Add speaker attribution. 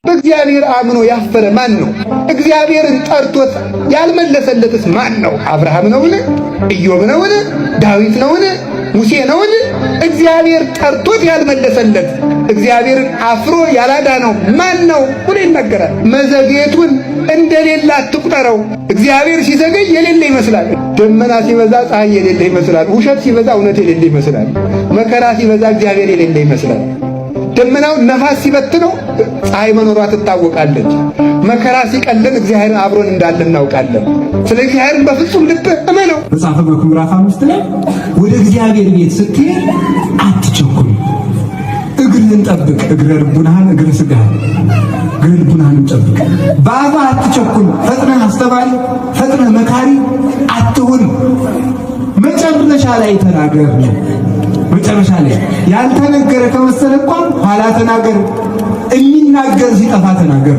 Speaker 1: በእግዚአብሔር አምኖ ያፈረ ማን ነው? እግዚአብሔርን ጠርቶት ያልመለሰለትስ ማን ነው? አብርሃም ነውን? ኢዮብ ነውን? ዳዊት ነውን? ሙሴ ነውን? እግዚአብሔር ጠርቶት ያልመለሰለት እግዚአብሔርን አፍሮ ያላዳነው ማን ነው ብሎ ይናገራል። መዘግየቱን እንደሌላ አትቁጠረው። እግዚአብሔር ሲዘገይ የሌለ ይመስላል። ደመና ሲበዛ ፀሐይ የሌለ ይመስላል። ውሸት ሲበዛ እውነት የሌለ ይመስላል። መከራ ሲበዛ እግዚአብሔር የሌለ ይመስላል። ደመናውን ነፋስ ሲበትነው ፀሐይ መኖሯ ትታወቃለች። መከራ ሲቀልን እግዚአብሔር አብሮን እንዳለ እናውቃለን። ስለዚህ እግዚአብሔርን በፍጹም ልብ እመነው።
Speaker 2: መጽሐፈ መክብብ ምዕራፍ 5 ላይ ወደ እግዚአብሔር ቤት ስትሄድ አትቸኩል፣ እግርህን ጠብቅ። እግረ ልቡናህን እግረ ሥጋህን እግረ ልቡናህን ጠብቅ። በአፍህ አትቸኩል፣ ፈጥነህ አስተማሪ፣ ፈጥነህ መካሪ አትሁን። መጨረሻ ላይ ተናገር። መጨረሻ ላይ ያልተነገረ ከመሰለ እንኳን ኋላ ተናገር። የሚናገር ሲጠፋ ተናገር።